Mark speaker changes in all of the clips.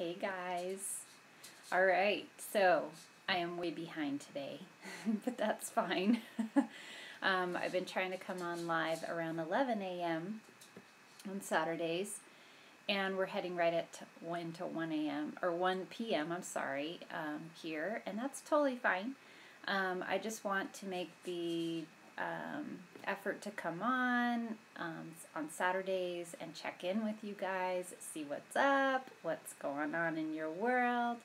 Speaker 1: Hey guys. All right, so I am way behind today, but that's fine. I've been trying to come on live around 11 a.m. on Saturdays, and we're heading right at 1 to 1 a.m. or 1 p.m. I'm sorry, here, and that's totally fine. I just want to make the effort to come on Saturdays and check in with you guys, see what's up, what's going on in your world,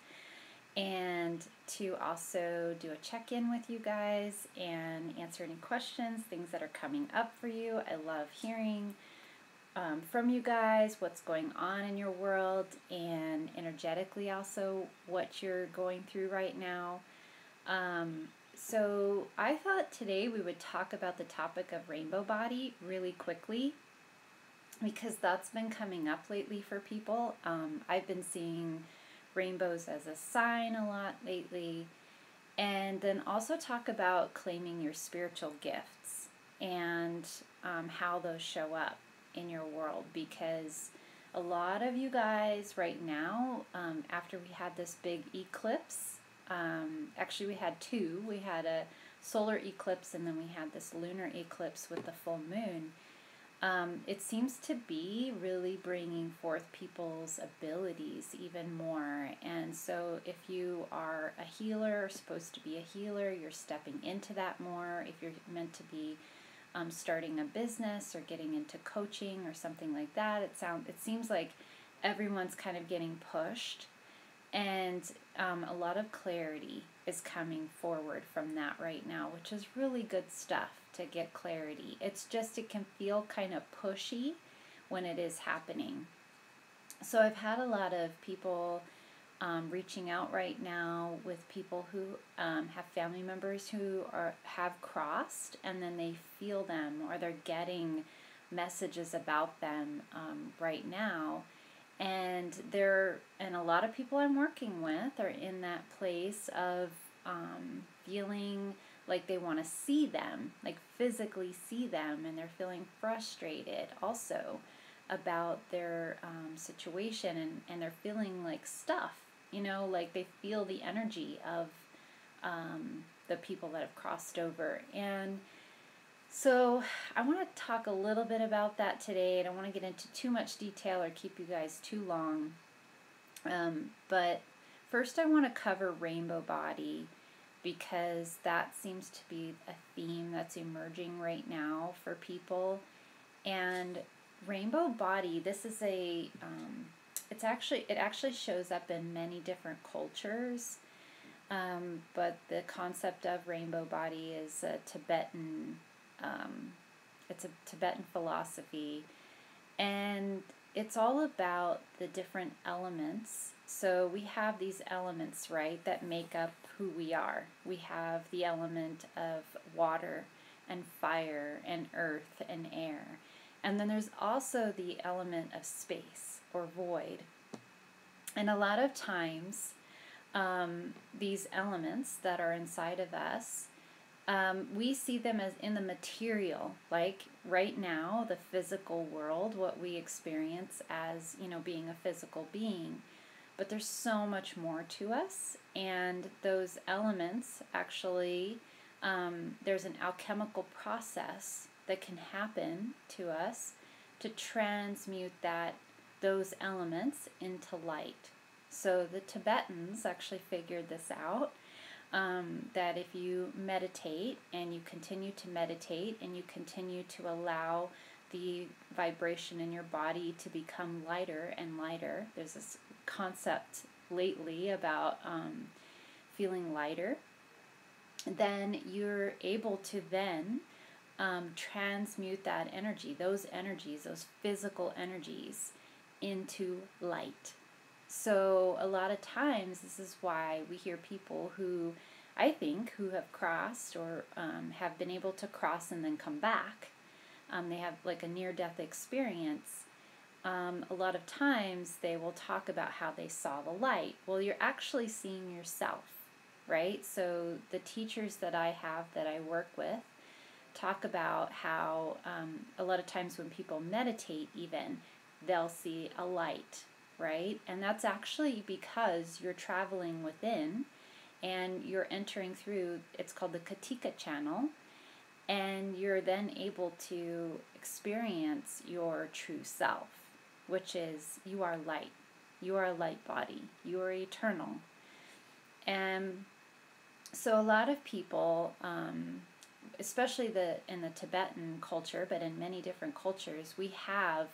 Speaker 1: and to also do a check-in with you guys and answer any questions, things that are coming up for you. I love hearing from you guys what's going on in your world and energetically also what you're going through right now. So I thought today we would talk about the topic of rainbow body really quickly because that's been coming up lately for people. I've been seeing rainbows as a sign a lot lately, and then also talk about claiming your spiritual gifts and how those show up in your world, because a lot of you guys right now, after we had this big eclipse, actually we had two. We had a solar eclipse and then we had this lunar eclipse with the full moon. It seems to be really bringing forth people's abilities even more. And so if you are a healer, or supposed to be a healer, you're stepping into that more. If you're meant to be starting a business or getting into coaching or something like that, it seems like everyone's kind of getting pushed. And a lot of clarity is coming forward from that right now, which is really good stuff to get clarity. It's just, it can feel kind of pushy when it is happening. So I've had a lot of people reaching out right now with people who have family members who have crossed, and then they feel them or they're getting messages about them right now. And a lot of people I'm working with are in that place of feeling like they want to see them, like physically see them, and they're feeling frustrated also about their situation, and they're feeling like stuff, like they feel the energy of the people that have crossed over. And so I want to talk a little bit about that today. I don't want to get into too much detail or keep you guys too long. But first I want to cover rainbow body, because that seems to be a theme that's emerging right now for people. And rainbow body, this is it actually shows up in many different cultures. But the concept of rainbow body is a Tibetan philosophy, and it's all about the different elements. So we have these elements, right, that make up who we are. We have the element of water and fire and earth and air. And then there's also the element of space or void. And a lot of times, these elements that are inside of us, we see them as in the material, like right now, the physical world, what we experience as, being a physical being. But there's so much more to us, and those elements actually, there's an alchemical process that can happen to us to transmute those elements into light. So the Tibetans actually figured this out. That if you meditate and you continue to meditate and you continue to allow the vibration in your body to become lighter and lighter, there's this concept lately about feeling lighter, then you're able to then transmute that energy, those physical energies, into light. So a lot of times, this is why we hear people who have crossed or have been able to cross and then come back. They have like a near-death experience. A lot of times they will talk about how they saw the light. Well, you're actually seeing yourself, right? So the teachers that I work with talk about how a lot of times when people meditate even, they'll see a light right? And that's actually because you're traveling within and you're entering through, it's called the Katika channel, and you're then able to experience your true self, which is you are light. You are a light body. You are eternal. And so a lot of people, especially in the Tibetan culture, but in many different cultures, we have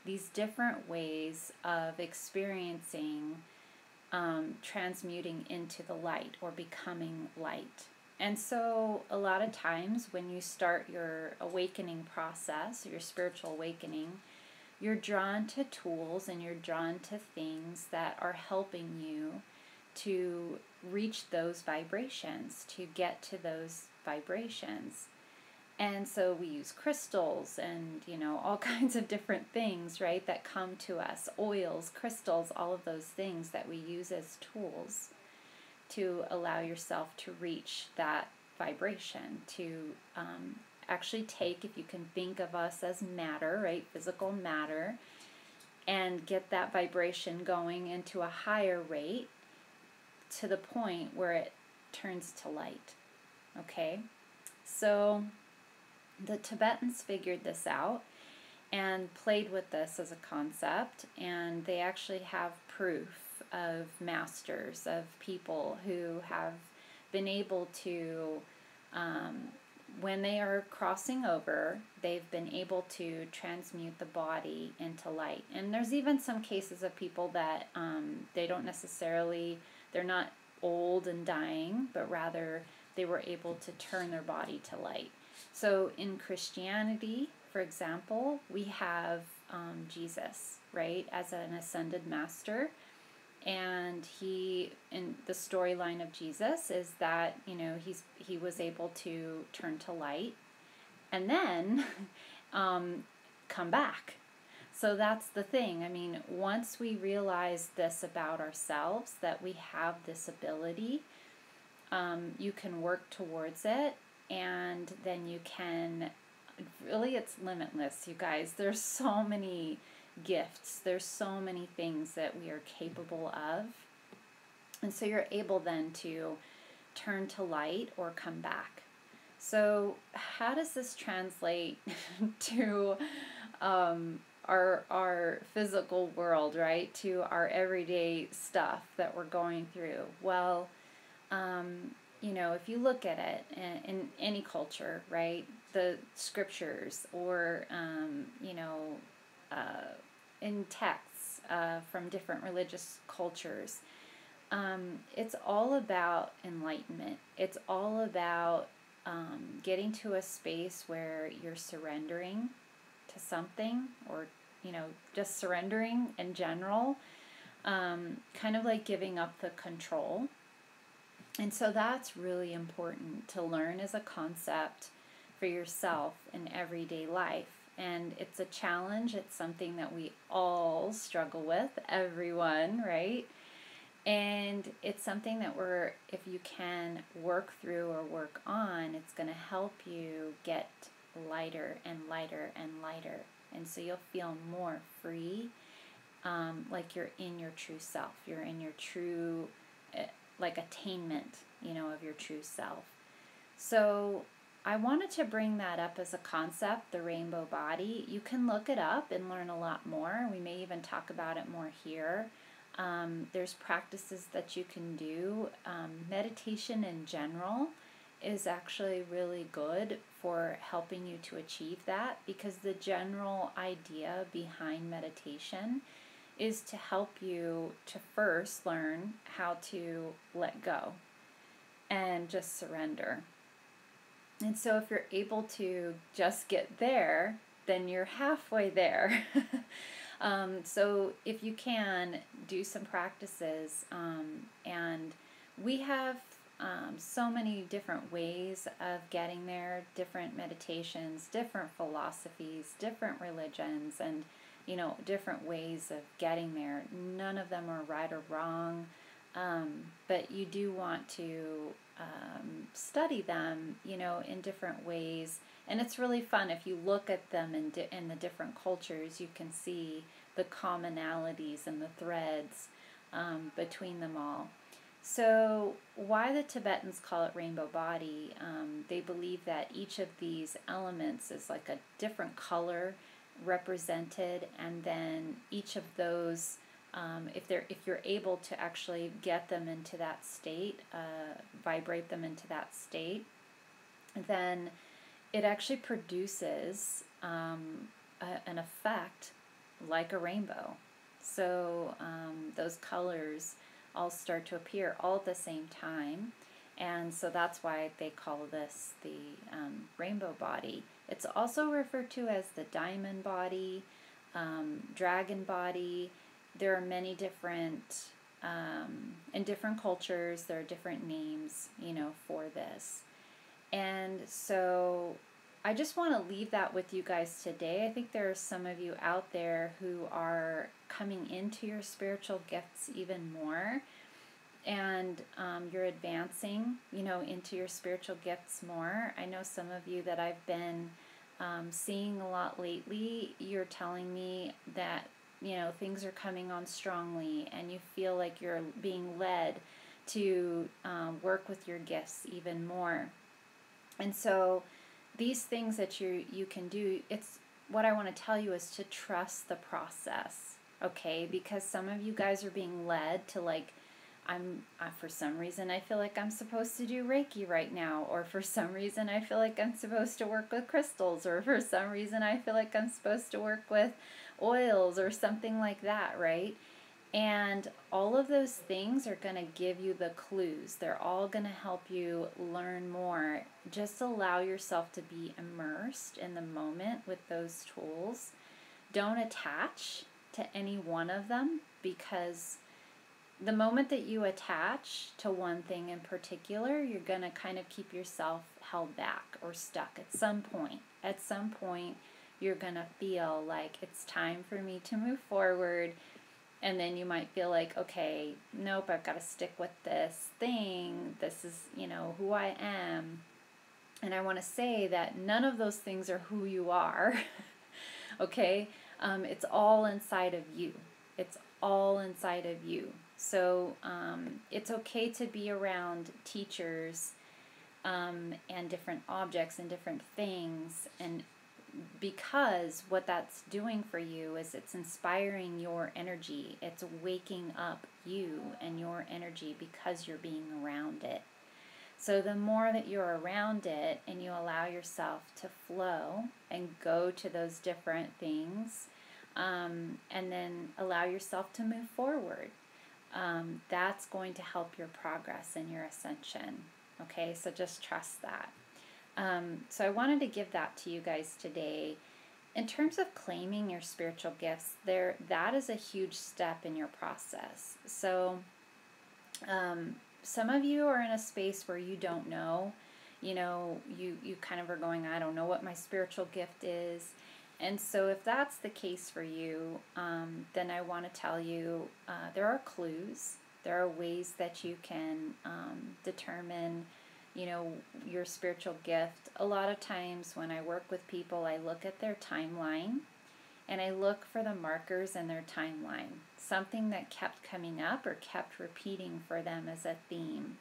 Speaker 1: these different ways of experiencing transmuting into the light or becoming light. And so a lot of times when you start your awakening process, your spiritual awakening, you're drawn to tools and you're drawn to things that are helping you to reach those vibrations, to get to those vibrations. And so we use crystals and, all kinds of different things, right, that come to us. Oils, crystals, all of those things that we use as tools to allow yourself to reach that vibration, to actually take, if you can think of us as matter, right, physical matter, and get that vibration going into a higher rate to the point where it turns to light. Okay? So the Tibetans figured this out and played with this as a concept, and they actually have proof of masters, of people who have been able to, when they are crossing over, they've been able to transmute the body into light. And there's even some cases of people that they don't necessarily, they're not old and dying, but rather they were able to turn their body to light. So in Christianity, for example, we have Jesus, right, as an ascended master. And he, in the storyline of Jesus, is that, he was able to turn to light and then come back. So that's the thing. I mean, once we realize this about ourselves, that we have this ability, you can work towards it, and then you can, really, it's limitless, you guys. There's so many gifts. There's so many things that we are capable of. And so you're able then to turn to light or come back. So how does this translate to our physical world, right? To our everyday stuff that we're going through? Well, if you look at it in any culture, right? The scriptures or, in texts from different religious cultures, it's all about enlightenment. It's all about getting to a space where you're surrendering to something, or just surrendering in general, kind of like giving up the control. And so that's really important to learn as a concept for yourself in everyday life. And it's a challenge. It's something that we all struggle with, everyone, right? And it's something that if you can work through or work on, it's going to help you get lighter and lighter and lighter. And so you'll feel more free, like you're in your true self. You're in your true, attainment, of your true self. So I wanted to bring that up as a concept, the rainbow body. You can look it up and learn a lot more. We may even talk about it more here. There's practices that you can do. Meditation in general is actually really good for helping you to achieve that, because the general idea behind meditation is to help you to first learn how to let go and just surrender. And so if you're able to just get there, then you're halfway there. So if you can, do some practices. And we have so many different ways of getting there, different meditations, different philosophies, different religions, and different ways of getting there. None of them are right or wrong, but you do want to study them, in different ways. And it's really fun if you look at them in the different cultures. You can see the commonalities and the threads between them all. So why the Tibetans call it rainbow body, they believe that each of these elements is like a different color represented, and then each of those, if you're able to actually get them into that state, vibrate them into that state, then it actually produces an effect like a rainbow. So those colors all start to appear all at the same time, and so that's why they call this the rainbow body. It's also referred to as the diamond body, dragon body. There are many different, in different cultures, there are different names, for this. And so I just want to leave that with you guys today. I think there are some of you out there who are coming into your spiritual gifts even more, and you're advancing, into your spiritual gifts more. I know some of you that I've been seeing a lot lately, you're telling me that, things are coming on strongly, and you feel like you're being led to work with your gifts even more. And so these things that you can do, it's what I want to tell you is to trust the process, okay? Because some of you guys are being led to, like, for some reason I feel like I'm supposed to do Reiki right now, or for some reason I feel like I'm supposed to work with crystals, or for some reason I feel like I'm supposed to work with oils or something like that, right? And all of those things are going to give you the clues. They're all going to help you learn more. Just allow yourself to be immersed in the moment with those tools. Don't attach to any one of them, because the moment that you attach to one thing in particular, you're going to kind of keep yourself held back or stuck at some point. At some point, you're going to feel like it's time for me to move forward. And then you might feel like, okay, nope, I've got to stick with this thing. This is, who I am. And I want to say that none of those things are who you are. Okay? It's all inside of you. It's all inside of you. So it's okay to be around teachers and different objects and different things, and because what that's doing for you is it's inspiring your energy. It's waking up you and your energy because you're being around it. So the more that you're around it and you allow yourself to flow and go to those different things, and then allow yourself to move forward, that's going to help your progress and your ascension. Okay, so just trust that. So I wanted to give that to you guys today. In terms of claiming your spiritual gifts, that is a huge step in your process. So some of you are in a space where you don't know, you kind of are going, I don't know what my spiritual gift is. And so if that's the case for you, then I want to tell you there are clues. There are ways that you can determine your spiritual gift. A lot of times when I work with people, I look at their timeline and I look for the markers in their timeline, something that kept coming up or kept repeating for them as a theme.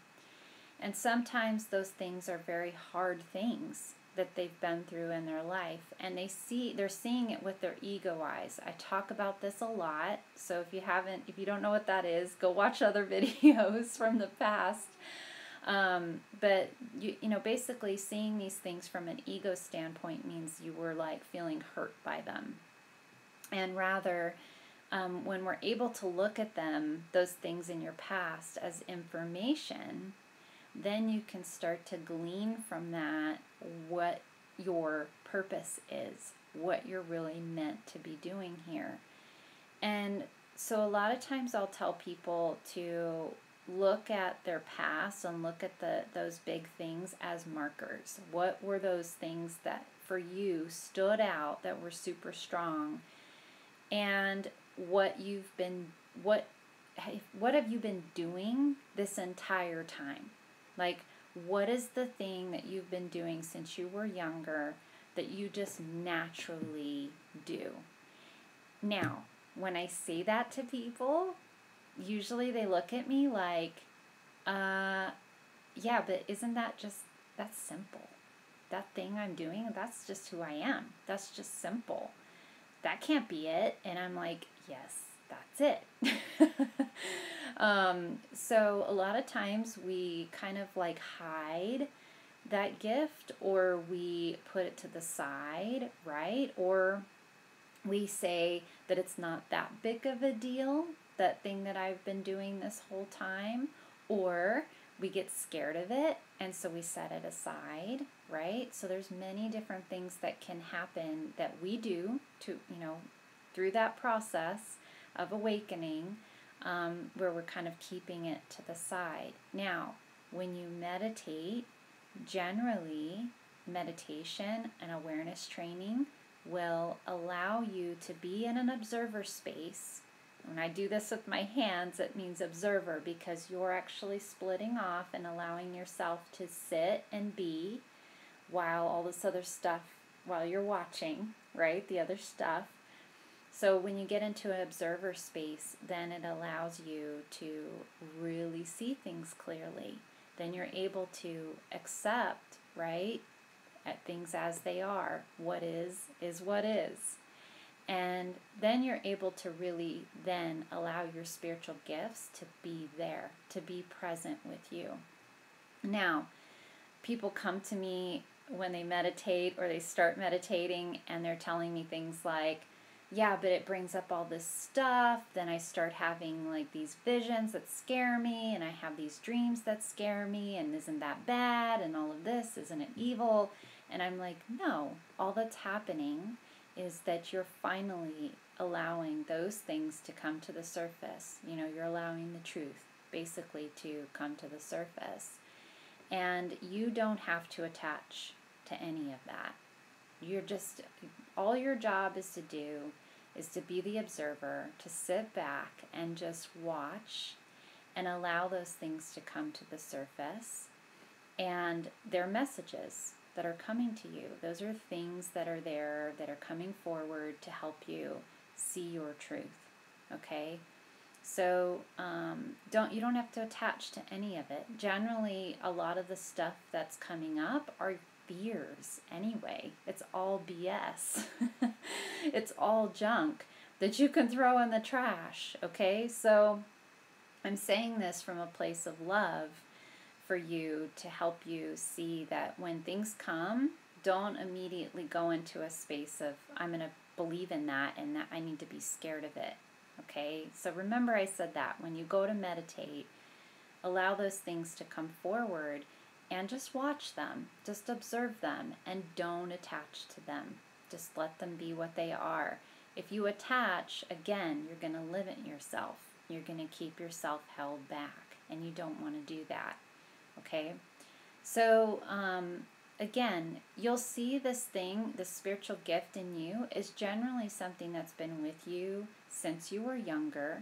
Speaker 1: And sometimes those things are very hard things that they've been through in their life, and they're seeing it with their ego eyes. I talk about this a lot, so if you don't know what that is, go watch other videos from the past. But basically seeing these things from an ego standpoint means you were like feeling hurt by them. And rather, when we're able to look at them, those things in your past as information, then you can start to glean from that what your purpose is, what you're really meant to be doing here. And so a lot of times I'll tell people to look at their past and look at those big things as markers. What were those things that for you stood out, that were super strong, and what have you been doing this entire time? Like, what is the thing that you've been doing since you were younger that you just naturally do? Now, when I say that to people, usually they look at me like, yeah, but isn't that just, that's simple. That thing I'm doing, that's just who I am. That's just simple. That can't be it. And I'm like, yes, that's it. So a lot of times we kind of like hide that gift, or we put it to the side, right? Or we say that it's not that big of a deal, that thing that I've been doing this whole time, or we get scared of it and so we set it aside, right? So there's many different things that can happen that we do to, through that process of awakening, where we're kind of keeping it to the side. Now, when you meditate, generally, meditation and awareness training will allow you to be in an observer space. When I do this with my hands, it means observer, because you're actually splitting off and allowing yourself to sit and be while all this other stuff, while you're watching, right, the other stuff. So when you get into an observer space, then it allows you to really see things clearly. Then you're able to accept, right, at things as they are. What is what is. And then you're able to really then allow your spiritual gifts to be there, to be present with you. Now, people come to me when they meditate or they start meditating and they're telling me things like, yeah, but it brings up all this stuff. Then I start having like these visions that scare me, and I have these dreams that scare me, and isn't that bad? And all of this, isn't it evil? And I'm like, no, all that's happening is that you're finally allowing those things to come to the surface. You're allowing the truth basically to come to the surface. And you don't have to attach to any of that. All your job is to be the observer, to sit back and just watch and allow those things to come to the surface. And they're messages that are coming to you. Those are things that are there, that are coming forward to help you see your truth. Okay? So you don't have to attach to any of it. Generally, a lot of the stuff that's coming up are fears anyway. It's all BS. It's all junk that you can throw in the trash. Okay? So I'm saying this from a place of love for you, to help you see that when things come, don't immediately go into a space of, I'm going to believe in that and that I need to be scared of it. Okay? So remember I said that when you go to meditate, allow those things to come forward and just watch them. Just observe them and don't attach to them. Just let them be what they are. If you attach, again, you're going to limit yourself. You're going to keep yourself held back, and you don't want to do that. Okay? So, again, you'll see this thing, this spiritual gift in you, is generally something that's been with you since you were younger.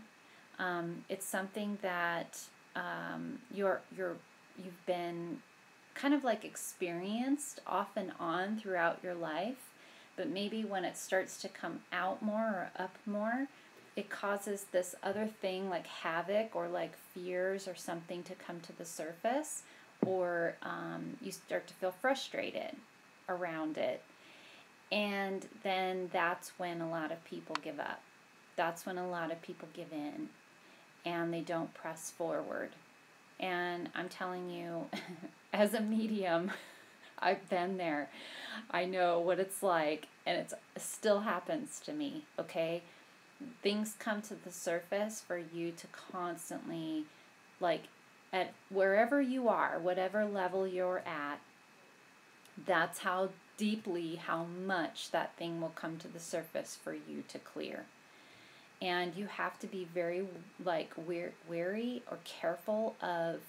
Speaker 1: It's something that you've been kind of like experienced off and on throughout your life, but maybe when it starts to come out more or up more, it causes this other thing like havoc or like fears or something to come to the surface, or you start to feel frustrated around it. And then that's when a lot of people give up. That's when a lot of people give in and they don't press forward. And I'm telling you, as a medium, I've been there. I know what it's like, and it still happens to me, okay? Things come to the surface for you to constantly, like, at wherever you are, whatever level you're at, that's how deeply, how much that thing will come to the surface for you to clear. And you have to be very, like, wary or careful of,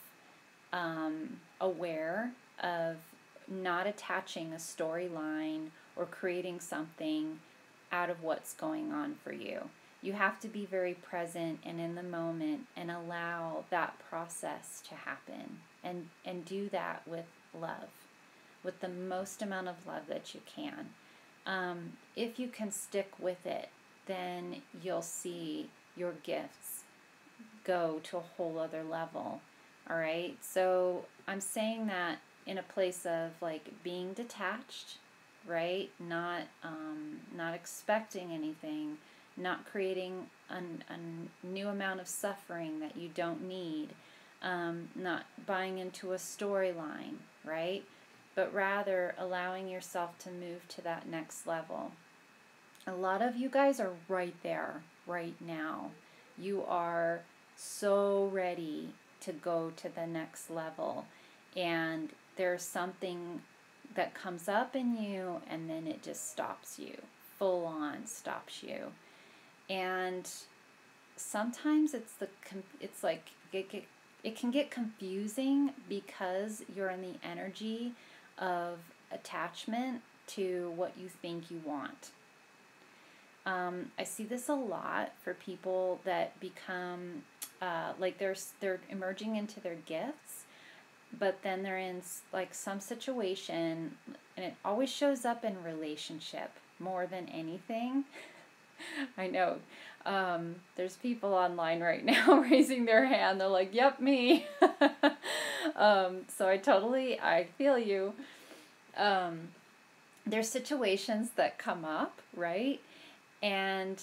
Speaker 1: aware of not attaching a storyline or creating something out of what's going on for you. You have to be very present and in the moment and allow that process to happen, and do that with love, with the most amount of love that you can. If you can stick with it, then you'll see your gifts go to a whole other level. All right. So I'm saying that in a place of like being detached, right? Not expecting anything, not creating a new amount of suffering that you don't need, not buying into a storyline, right? But rather allowing yourself to move to that next level. A lot of you guys are right there right now. You are so ready to go to the next level, and there's something that comes up in you and then it just stops you, full on stops you. And sometimes it's like it can get confusing because you're in the energy of attachment to what you think you want. I see this a lot for people that become like they're emerging into their gifts, but then they're in like some situation, and it always shows up in relationship more than anything. I know. There's people online right now raising their hand. They're like, "Yep, me." So I feel you. There's situations that come up, right? And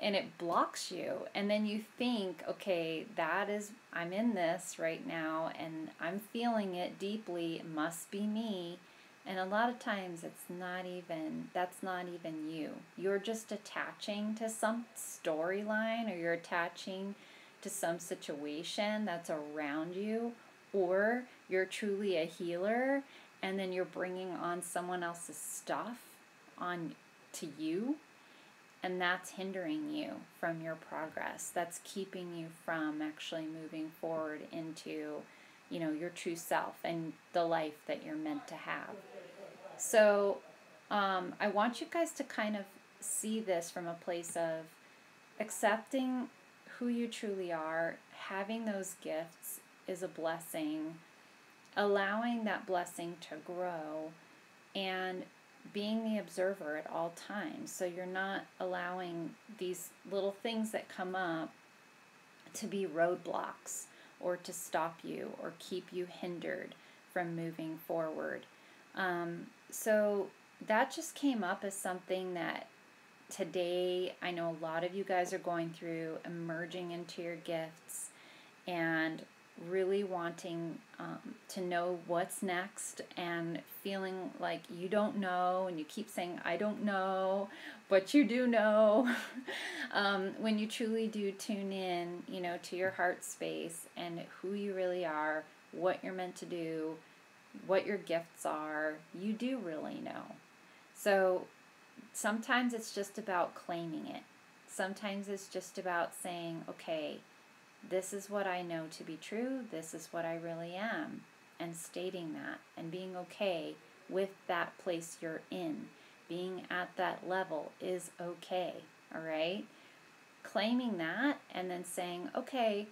Speaker 1: it blocks you, and then you think, okay, I'm in this right now and I'm feeling it deeply, it must be me. And a lot of times that's not even you. You're just attaching to some storyline, or you're attaching to some situation that's around you, or you're truly a healer and then you're bringing on someone else's stuff on to you. And that's hindering you from your progress. That's keeping you from actually moving forward into, your true self and the life that you're meant to have. So I want you guys to kind of see this from a place of accepting who you truly are. Having those gifts is a blessing. Allowing that blessing to grow, and being the observer at all times. So you're not allowing these little things that come up to be roadblocks or to stop you or keep you hindered from moving forward. So that just came up as something that today I know a lot of you guys are going through, emerging into your gifts and really wanting to know what's next, and feeling like you don't know, and you keep saying, I don't know, but you do know. When you truly do tune in, to your heart space and who you really are, what you're meant to do, what your gifts are, you do really know. So sometimes it's just about claiming it. Sometimes it's just about saying, okay, this is what I know to be true, this is what I really am, and stating that and being okay with that place you're in. Being at that level is okay, all right? Claiming that and then saying, okay,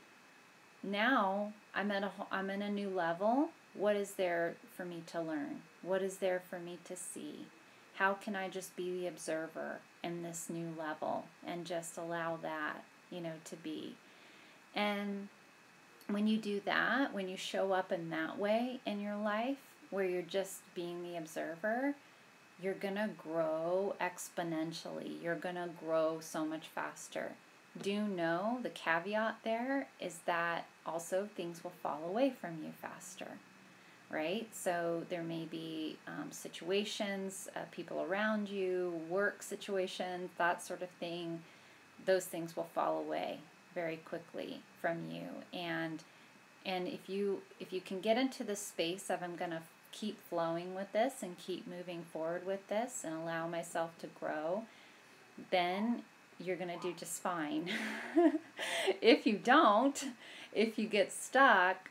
Speaker 1: now I'm in a new level. What is there for me to learn? What is there for me to see? How can I just be the observer in this new level and just allow that, to be? And when you do that, when you show up in that way in your life, where you're just being the observer, you're going to grow exponentially. You're going to grow so much faster. Do know the caveat there is that also things will fall away from you faster, right? So there may be situations, people around you, work situations, that sort of thing. Those things will fall away very quickly from you, and if you can get into the space of, I'm going to keep flowing with this and keep moving forward with this and allow myself to grow, then you're going to do just fine. If you don't, if you get stuck,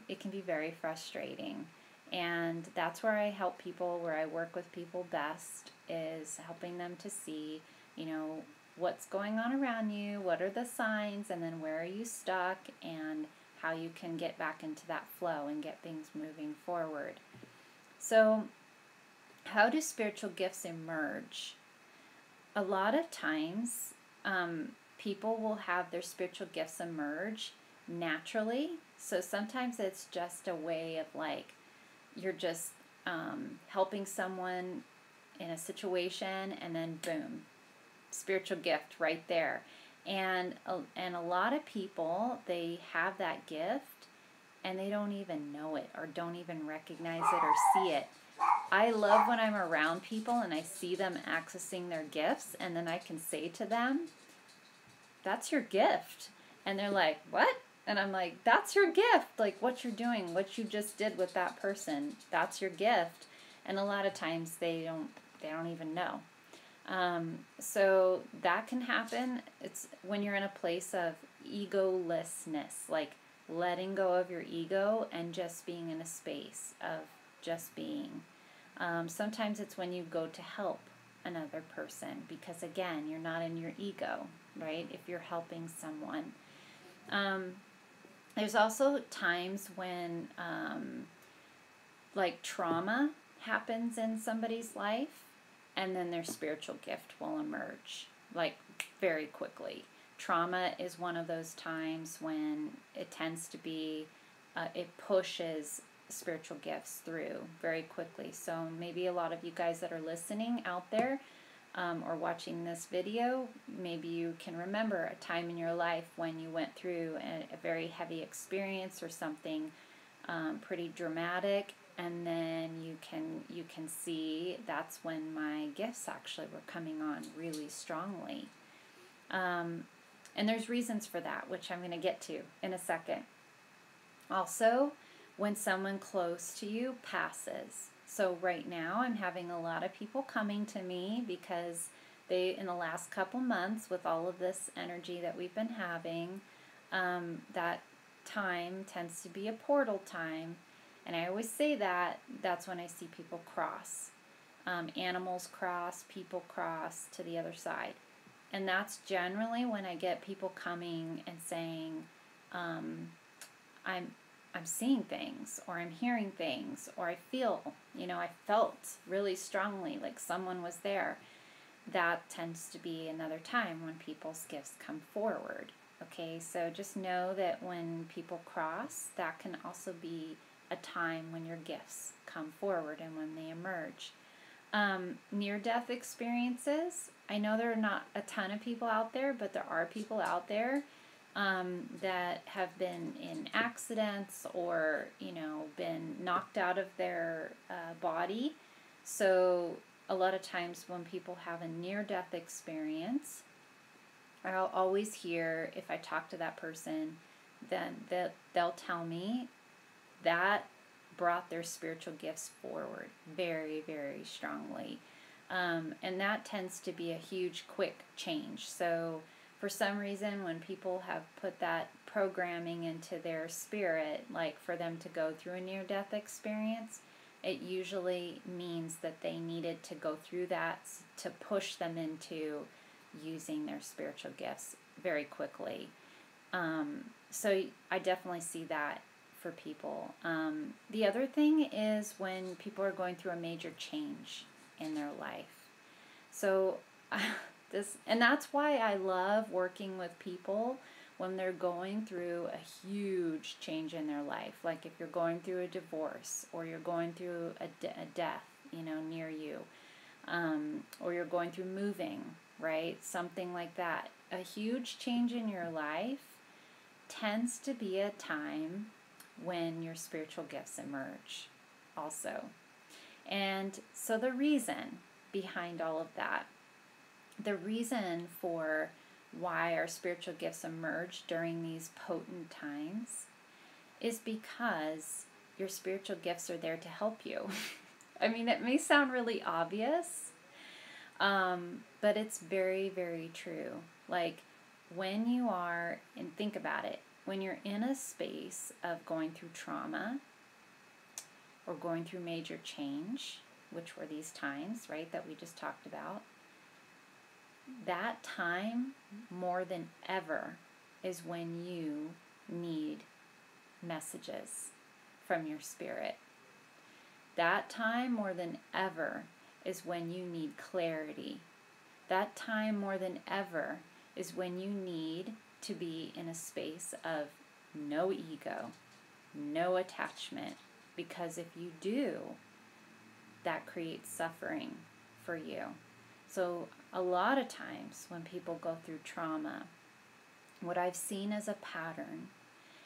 Speaker 1: it can be very frustrating. And that's where I help people, where I work with people best, is helping them to see, what's going on around you, what are the signs, and then where are you stuck, and how you can get back into that flow and get things moving forward. So, how do spiritual gifts emerge? a lot of times people will have their spiritual gifts emerge naturally. So sometimes it's just a way of like, you're just helping someone in a situation, and then boom, spiritual gift right there. And a lot of people, they have that gift and they don't even know it or don't even recognize it or see it. I love when I'm around people and I see them accessing their gifts, and then I can say to them, that's your gift. And they're like, what? And I'm like, that's your gift. Like what you're doing, what you just did with that person, that's your gift. And a lot of times they don't even know. So that can happen. It's when you're in a place of egolessness, like letting go of your ego and just being in a space of just being. Sometimes it's when you go to help another person because, again, you're not in your ego, right? If you're helping someone. There's also times when like trauma happens in somebody's life, and then their spiritual gift will emerge like very quickly. Trauma is one of those times when it tends to be, it pushes spiritual gifts through very quickly. So maybe a lot of you guys that are listening out there or watching this video, maybe you can remember a time in your life when you went through a very heavy experience or something pretty dramatic, and then you can see that's when my gifts actually were coming on really strongly. And there's reasons for that, which I'm going to get to in a second. Also, when someone close to you passes. So right now I'm having a lot of people coming to me because they, in the last couple months, with all of this energy that we've been having, that time tends to be a portal time. And I always say that that's when I see people cross. Animals cross, people cross to the other side. And that's generally when I get people coming and saying, I'm seeing things, or I'm hearing things, or I feel, I felt really strongly like someone was there. That tends to be another time when people's gifts come forward. Okay, so just know that when people cross, that can also be a time when your gifts come forward and when they emerge. Near-death experiences. I know there are not a ton of people out there, but there are people out there that have been in accidents or, been knocked out of their body. So a lot of times when people have a near-death experience, I'll always hear, if I talk to that person, then they'll tell me that brought their spiritual gifts forward very, very strongly. And that tends to be a huge, quick change. So for some reason, when people have put that programming into their spirit, like for them to go through a near-death experience, it usually means that they needed to go through that to push them into using their spiritual gifts very quickly. So I definitely see that for people. The other thing is when people are going through a major change in their life. So and that's why I love working with people when they're going through a huge change in their life. Like if you're going through a divorce, or you're going through a death, near you, or you're going through moving, right? Something like that. A huge change in your life tends to be a time when your spiritual gifts emerge also. And so the reason behind all of that, the reason for why our spiritual gifts emerge during these potent times is because your spiritual gifts are there to help you. I mean, it may sound really obvious, but it's very, very true. Like when you are, and think about it, when you're in a space of going through trauma or going through major change, which were these times, right, that we just talked about, that time more than ever is when you need messages from your spirit. That time more than ever is when you need clarity. That time more than ever is when you need to be in a space of no ego, no attachment, because if you do, that creates suffering for you. So a lot of times when people go through trauma, what I've seen as a pattern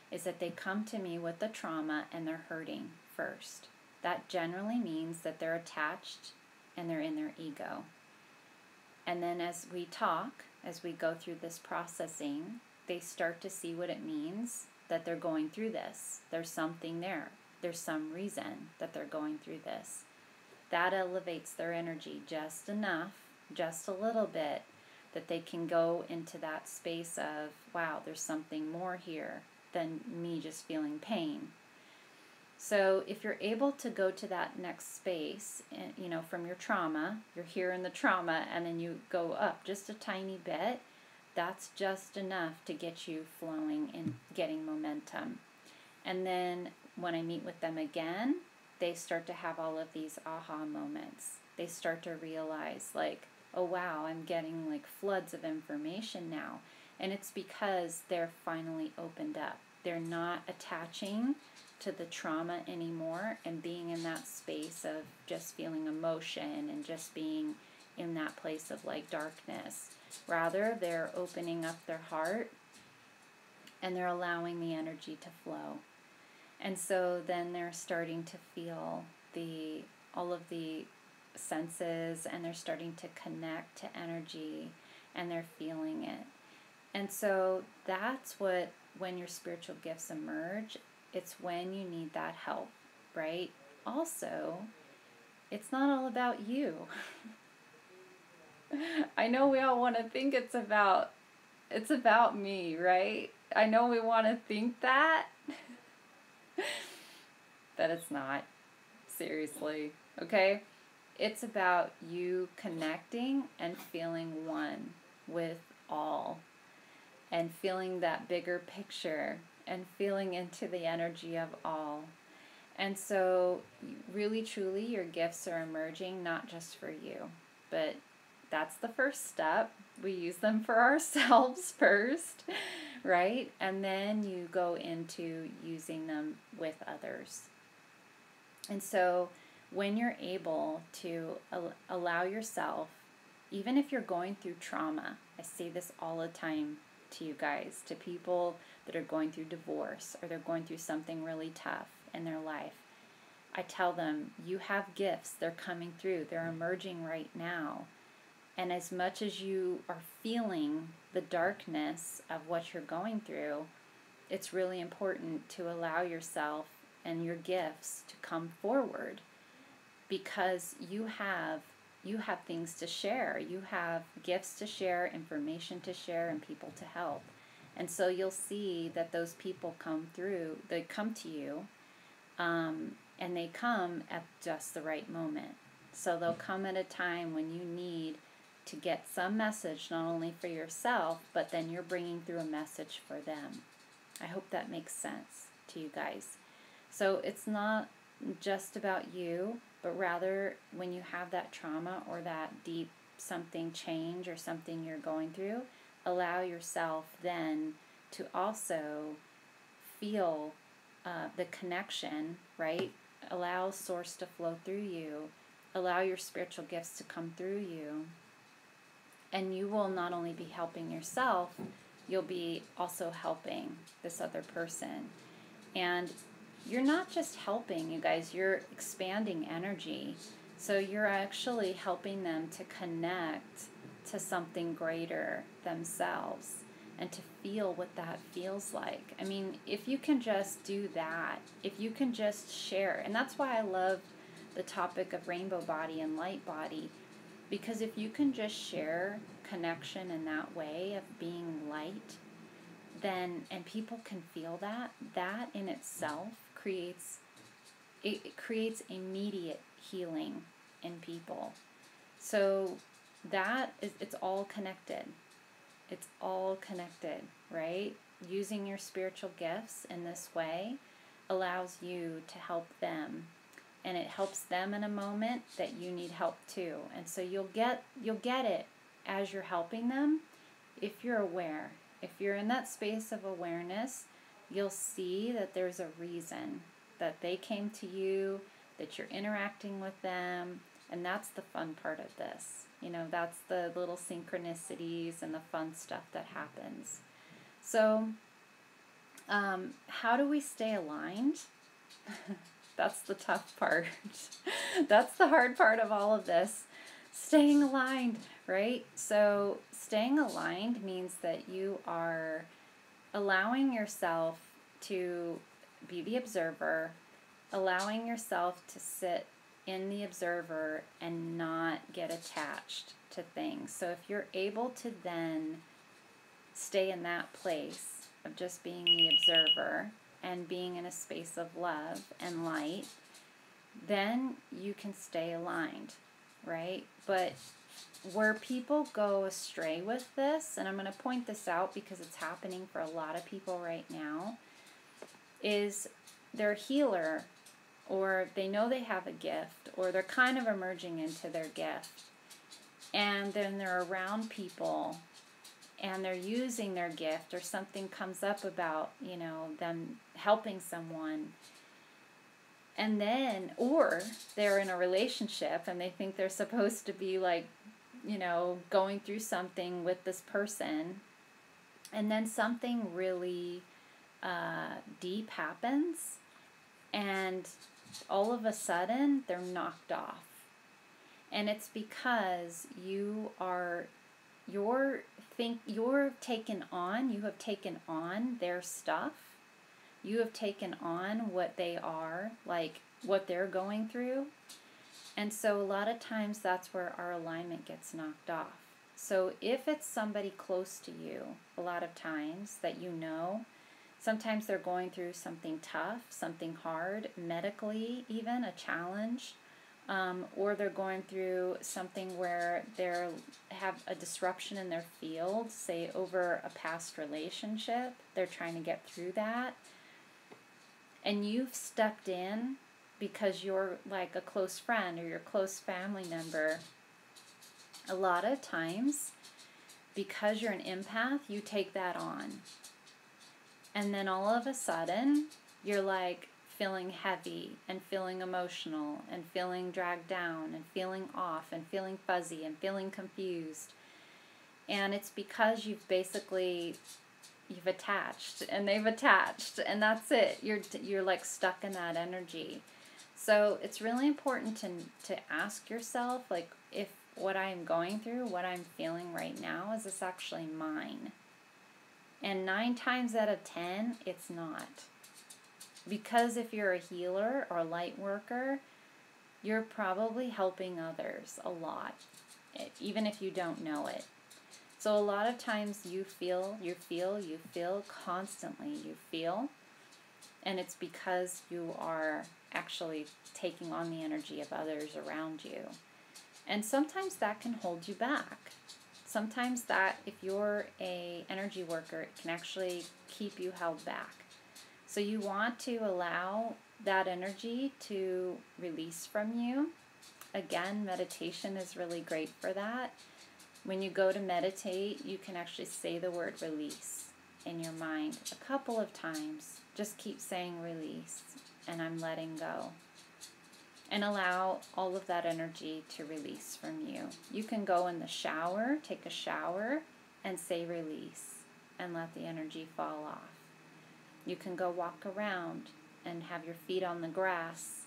Speaker 1: is that they come to me with the trauma and they're hurting first. That generally means that they're attached and they're in their ego. And then as we talk, as we go through this processing, they start to see what it means that they're going through this. There's something there. There's some reason that they're going through this. That elevates their energy just enough, just a little bit, that they can go into that space of, wow, there's something more here than me just feeling pain. So if you're able to go to that next space, you know, from your trauma, you're here in the trauma, and then you go up just a tiny bit, that's just enough to get you flowing and getting momentum. And then when I meet with them again, they start to have all of these aha moments. They start to realize, like, oh wow, I'm getting like floods of information now. And it's because they're finally opened up. They're not attaching to the trauma anymore and being in that space of just feeling emotion and just being in that place of like darkness. Rather, they're opening up their heart and they're allowing the energy to flow. And so then they're starting to feel all of the senses, and they're starting to connect to energy, and they're feeling it. And so that's what, when your spiritual gifts emerge, it's when you need that help, right? Also, it's not all about you. I know we all want to think it's about me, right? I know we want to think that, but it's not. Seriously, okay? It's about you connecting and feeling one with all, and feeling that bigger picture and feeling into the energy of all. And so really, truly, your gifts are emerging, not just for you, but that's the first step. We use them for ourselves first, right? And then you go into using them with others. And so when you're able to allow yourself, even if you're going through trauma, I say this all the time to you guys, to people that are going through divorce or they're going through something really tough in their life, I tell them, you have gifts, they're coming through, they're emerging right now. And as much as you are feeling the darkness of what you're going through, it's really important to allow yourself and your gifts to come forward, because you have things to share. You have gifts to share, information to share, and people to help. And so you'll see that those people come through, they come to you, and they come at just the right moment. So they'll come at a time when you need to get some message, not only for yourself, but then you're bringing through a message for them. I hope that makes sense to you guys. So it's not just about you, but rather when you have that trauma or that deep something change or something you're going through, allow yourself then to also feel the connection, right? Allow source to flow through you. Allow your spiritual gifts to come through you. And you will not only be helping yourself, you'll be also helping this other person. And you're not just helping, you guys, you're expanding energy. So you're actually helping them to connect to something greater themselves and to feel what that feels like. I mean, if you can just do that, if you can just share, and that's why I love the topic of rainbow body and light body, because if you can just share connection in that way of being light, then, and people can feel that in itself creates immediate healing in people. So that is, it's all connected. It's all connected, right? Using your spiritual gifts in this way allows you to help them, and it helps them in a moment that you need help too. And so you'll get it as you're helping them, if you're aware, if you're in that space of awareness, you'll see that there's a reason that they came to you, that you're interacting with them, and that's the fun part of this. You know, that's the little synchronicities and the fun stuff that happens. So, how do we stay aligned? That's the tough part. That's the hard part of all of this. Staying aligned, right? So staying aligned means that you are allowing yourself to be the observer, allowing yourself to sit in the observer and not get attached to things. So if you're able to then stay in that place of just being the observer and being in a space of love and light, then you can stay aligned, right? But where people go astray with this, and I'm going to point this out because it's happening for a lot of people right now, is they're a healer, or they know they have a gift, or they're kind of emerging into their gift, and then they're around people and they're using their gift, or something comes up about, you know, them helping someone, and then, or they're in a relationship and they think they're supposed to be like, you know, going through something with this person, and then something really deep happens, and all of a sudden they're knocked off. And it's because you have taken on their stuff. You have taken on what they are, like what they're going through. And so a lot of times that's where our alignment gets knocked off. So if it's somebody close to you, a lot of times that you know, sometimes they're going through something tough, something hard, medically even, a challenge, or they're going through something where they have a disruption in their field, say over a past relationship, they're trying to get through that, and you've stepped in because you're like a close friend or your close family member. A lot of times, because you're an empath, you take that on. And then all of a sudden, you're like feeling heavy and feeling emotional and feeling dragged down and feeling off and feeling fuzzy and feeling confused. And it's because you've attached and they've attached, and that's it. You're like stuck in that energy. So it's really important to ask yourself, like, if what I'm going through, what I'm feeling right now, is this actually mine? And 9 times out of 10, it's not. Because if you're a healer or a light worker, you're probably helping others a lot, even if you don't know it. So a lot of times you feel constantly, and it's because you are actually taking on the energy of others around you. And sometimes that can hold you back. Sometimes that, if you're a energy worker, it can actually keep you held back. So you want to allow that energy to release from you. Again, meditation is really great for that. When you go to meditate, you can actually say the word release in your mind a couple of times. Just keep saying release, and I'm letting go. And allow all of that energy to release from you. You can go in the shower, take a shower, and say release, and let the energy fall off. You can go walk around and have your feet on the grass,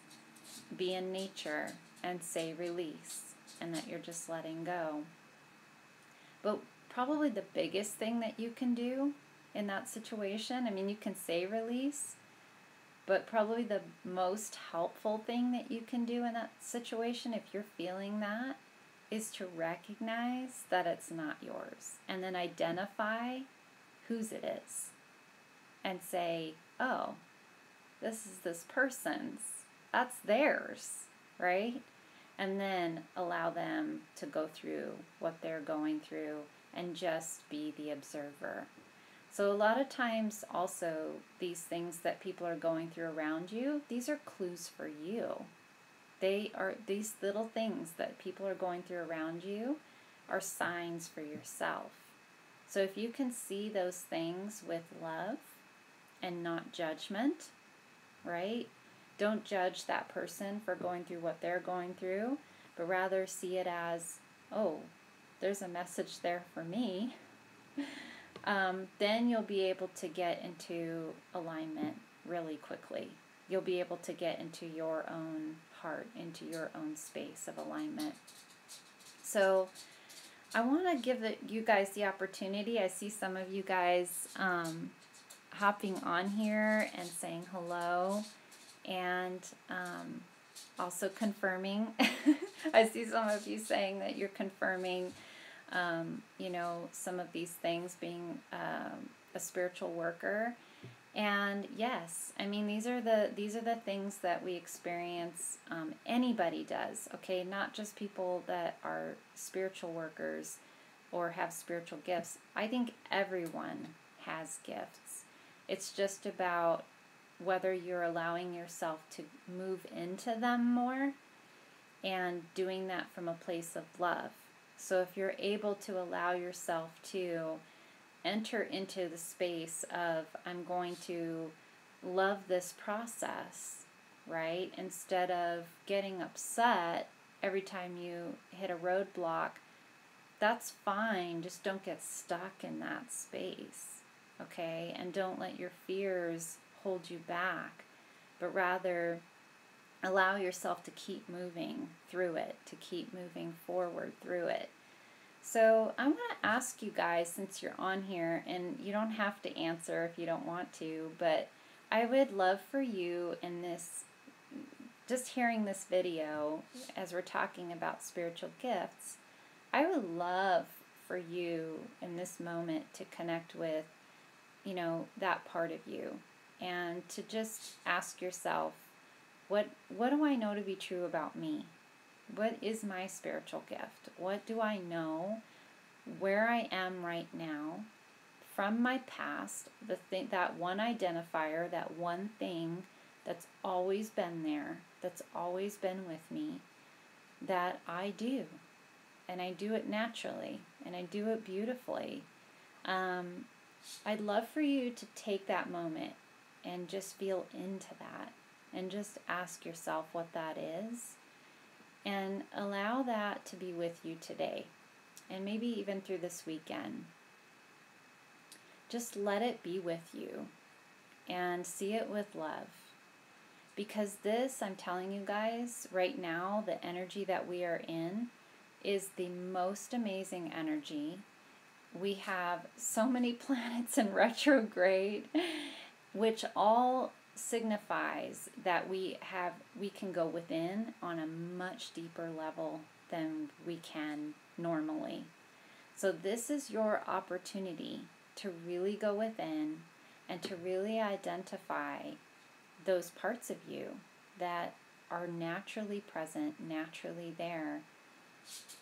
Speaker 1: be in nature, and say release, and that you're just letting go. But probably the biggest thing that you can do in that situation, I mean, you can say release, but probably the most helpful thing that you can do in that situation, if you're feeling that, is to recognize that it's not yours. And then identify whose it is. And say, oh, this is this person's. That's theirs, right? And then allow them to go through what they're going through and just be the observer. So a lot of times also, these things that people are going through around you, these are clues for you. They are, these little things that people are going through around you are signs for yourself. So if you can see those things with love and not judgment, right? Don't judge that person for going through what they're going through, but rather see it as, oh, there's a message there for me. Then you'll be able to get into alignment really quickly. You'll be able to get into your own heart, into your own space of alignment. So I want to give you guys the opportunity. I see some of you guys hopping on here and saying hello, and also confirming. I see some of you saying that you're confirming, some of these things, being a spiritual worker. And yes, I mean, these are the things that we experience. Anybody does, okay? Not just people that are spiritual workers or have spiritual gifts. I think everyone has gifts. It's just about whether you're allowing yourself to move into them more and doing that from a place of love. So if you're able to allow yourself to enter into the space of, I'm going to love this process, right? Instead of getting upset every time you hit a roadblock, that's fine. Just don't get stuck in that space, okay? And don't let your fears hold you back, but rather allow yourself to keep moving through it, to keep moving forward through it. So I'm going to ask you guys, since you're on here, and you don't have to answer if you don't want to, but I would love for you in this, just hearing this video as we're talking about spiritual gifts, I would love for you in this moment to connect with, that part of you, and to just ask yourself, what do I know to be true about me? What is my spiritual gift? What do I know where I am right now from my past, that one identifier, that one thing that's always been there, that's always been with me, that I do. And I do it naturally, and I do it beautifully. I'd love for you to take that moment and just feel into that, and just ask yourself what that is. And allow that to be with you today, and maybe even through this weekend. Just let it be with you and see it with love. Because this, I'm telling you guys, right now, the energy that we are in is the most amazing energy. We have so many planets in retrograde, which all signifies that we can go within on a much deeper level than we can normally. So this is your opportunity to really go within and to really identify those parts of you that are naturally present, naturally there.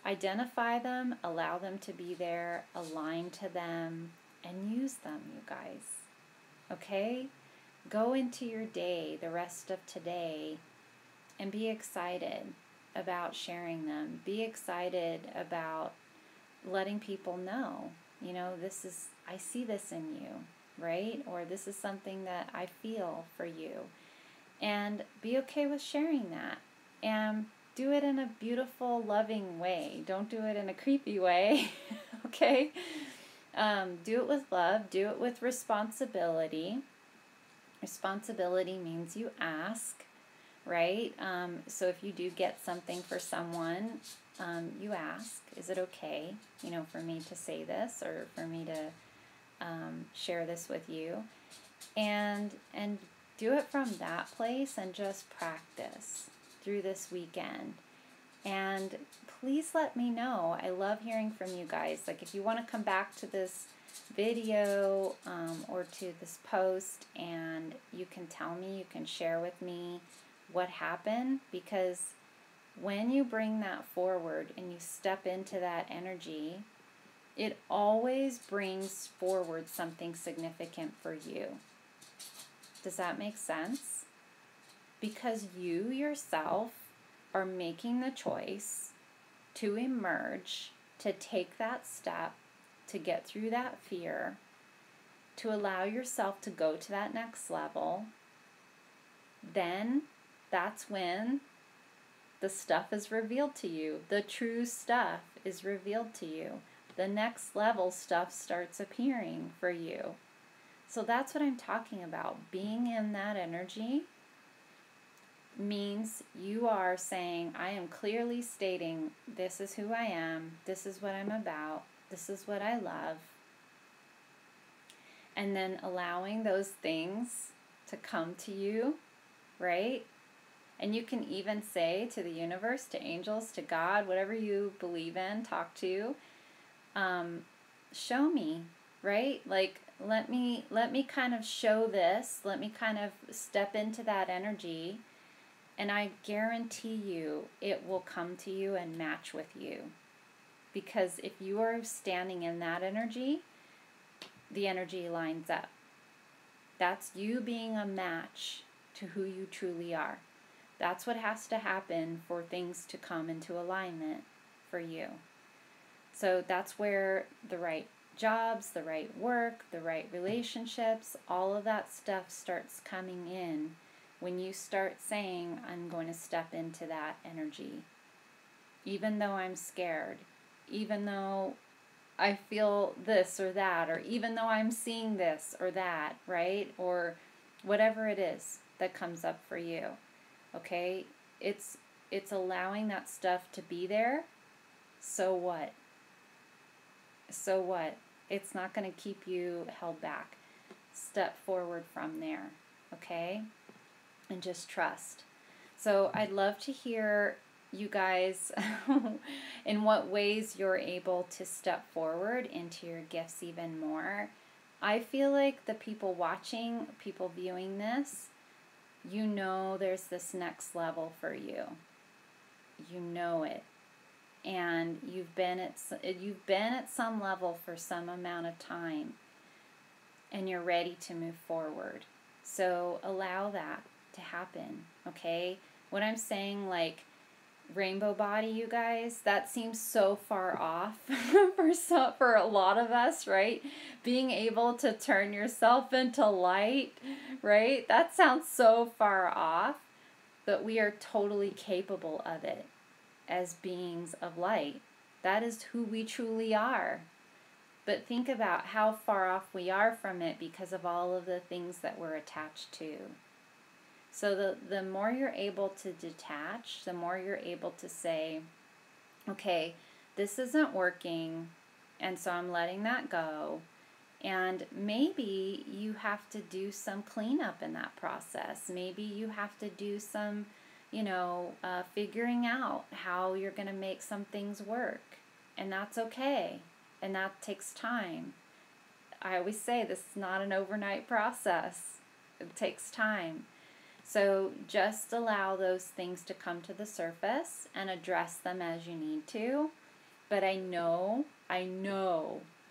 Speaker 1: Identify them, allow them to be there, align to them, and use them, you guys. Okay? Go into your day, the rest of today, and be excited about sharing them. Be excited about letting people know, I see this in you, right? Or this is something that I feel for you. And be okay with sharing that. And do it in a beautiful, loving way. Don't do it in a creepy way, okay? Do it with love. Do it with responsibility. Responsibility means you ask, right? So if you do get something for someone, you ask, is it okay, for me to say this, or for me to share this with you? And do it from that place, and just practice through this weekend. And please let me know. I love hearing from you guys. Like, if you want to come back to this video or to this post, and you can tell me, you can share with me what happened, because when you bring that forward and you step into that energy, it always brings forward something significant for you. Does that make sense? Because you yourself are making the choice to emerge to take that step, to get through that fear, to allow yourself to go to that next level, then that's when the stuff is revealed to you. The true stuff is revealed to you. The next level stuff starts appearing for you. So that's what I'm talking about. Being in that energy means you are saying, I am clearly stating, this is who I am, this is what I'm about, this is what I love. And then allowing those things to come to you, right? And you can even say to the universe, to angels, to God, whatever you believe in, talk to, show me, right? Like, let me kind of show this, let me kind of step into that energy, and I guarantee you it will come to you and match with you. Because if you are standing in that energy, the energy lines up. That's you being a match to who you truly are. That's what has to happen for things to come into alignment for you. So that's where the right jobs, the right work, the right relationships, all of that stuff starts coming in when you start saying, I'm going to step into that energy. Even though I'm scared, even though I feel this or that, or even though I'm seeing this or that, right? Or whatever it is that comes up for you. Okay? It's allowing that stuff to be there. So what? So what? It's not going to keep you held back. Step forward from there. Okay? And just trust. So I'd love to hear you guys in what ways you're able to step forward into your gifts even more. I feel like the people watching, people viewing this, you know there's this next level for you. You know it. And you've been at some level for some amount of time, and you're ready to move forward. So allow that to happen, okay? What I'm saying, like, rainbow body, you guys, that seems so far off for a lot of us, right? Being able to turn yourself into light, right? That sounds so far off, but we are totally capable of it as beings of light. That is who we truly are. But think about how far off we are from it because of all of the things that we're attached to. So the more you're able to detach, the more you're able to say, okay, this isn't working, and so I'm letting that go. And maybe you have to do some cleanup in that process. Maybe you have to do some, figuring out how you're going to make some things work. And that's okay. And that takes time. I always say this is not an overnight process. It takes time. So just allow those things to come to the surface and address them as you need to. But I know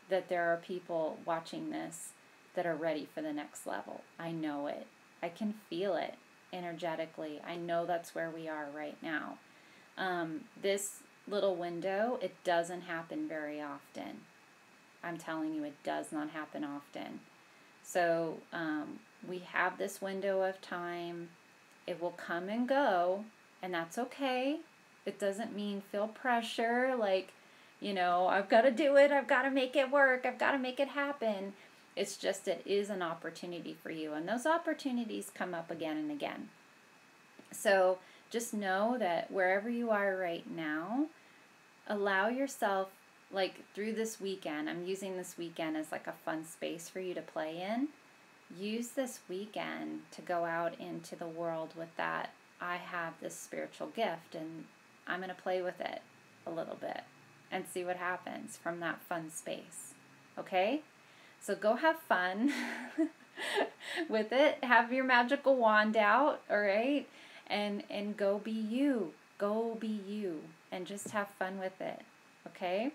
Speaker 1: that there are people watching this that are ready for the next level. I know it. I can feel it energetically. I know that's where we are right now. This little window, it doesn't happen very often. I'm telling you, it does not happen often. So we have this window of time. It will come and go, and that's okay. It doesn't mean feel pressure, like, I've got to do it, I've got to make it work, I've got to make it happen. It's just, it is an opportunity for you, and those opportunities come up again and again. So just know that wherever you are right now, allow yourself, like through this weekend, I'm using this weekend as like a fun space for you to play in. Use this weekend to go out into the world with that. I have this spiritual gift, and I'm going to play with it a little bit and see what happens from that fun space. Okay? So go have fun with it. Have your magical wand out, all right? And go be you. Go be you. And just have fun with it. Okay?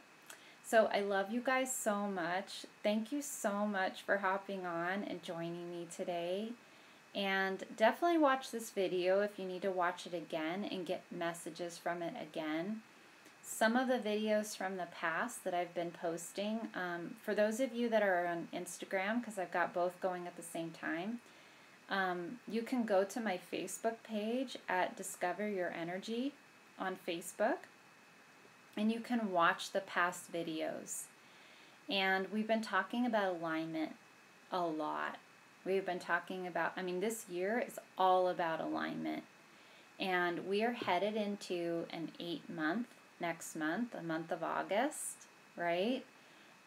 Speaker 1: So I love you guys so much. Thank you so much for hopping on and joining me today. And definitely watch this video if you need to watch it again and get messages from it again. some of the videos from the past that I've been posting, for those of you that are on Instagram, because I've got both going at the same time, you can go to my Facebook page at Discover Your Energy on Facebook, and you can watch the past videos. And we've been talking about alignment a lot. We've been talking about, this year is all about alignment. And we are headed into an 8-month next month, a month of August, right?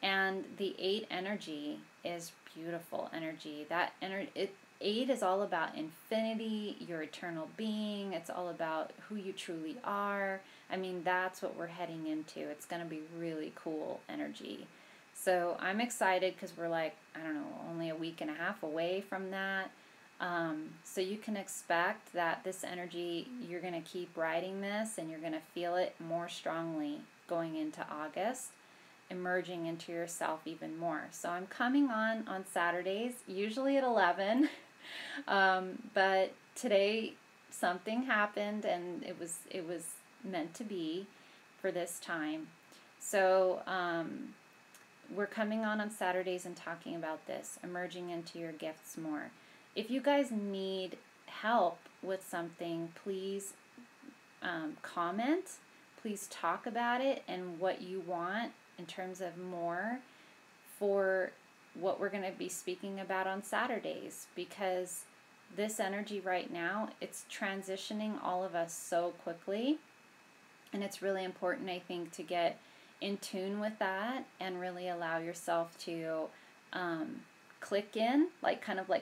Speaker 1: And the 8 energy is beautiful energy. 8 is all about infinity, your eternal being. It's all about who you truly are. That's what we're heading into. It's going to be really cool energy. So I'm excited because we're only a week and a half away from that. So you can expect that this energy, you're going to keep riding this and you're going to feel it more strongly going into August, emerging into yourself even more. So I'm coming on Saturdays, usually at 11, but today something happened and it was meant to be for this time. So we're coming on Saturdays and talking about this, emerging into your gifts more. If you guys need help with something, please comment. Please talk about it and what you want in terms of more for what we're going to be speaking about on Saturdays, because this energy right now, it's transitioning all of us so quickly, and it's really important, I think, to get in tune with that and really allow yourself to click in,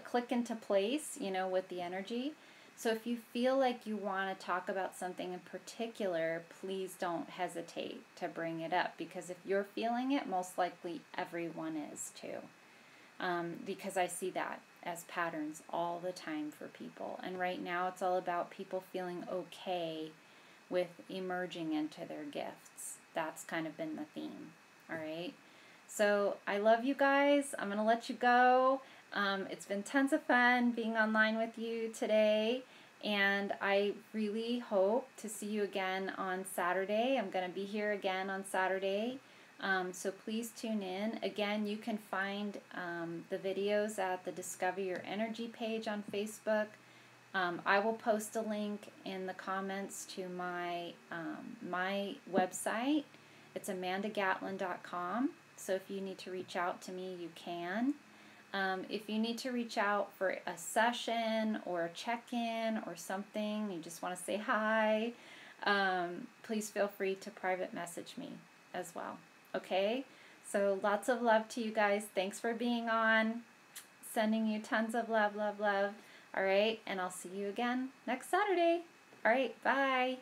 Speaker 1: click into place, with the energy. So if you feel like you want to talk about something in particular, please don't hesitate to bring it up, because if you're feeling it, most likely everyone is too. Because I see that as patterns all the time for people. And right now it's all about people feeling okay with emerging into their gifts. That's kind of been the theme. All right. So I love you guys. I'm going to let you go. It's been tons of fun being online with you today. And I really hope to see you again on Saturday. I'm going to be here again on Saturday. So please tune in. Again, you can find the videos at the Discover Your Energy page on Facebook. I will post a link in the comments to my website. It's amandagatlin.com. So if you need to reach out to me, you can. If you need to reach out for a session or a check-in or something, you just want to say hi, please feel free to private message me as well. Okay? So lots of love to you guys. Thanks for being on. Sending you tons of love, love, love. All right? And I'll see you again next Saturday. All right. Bye.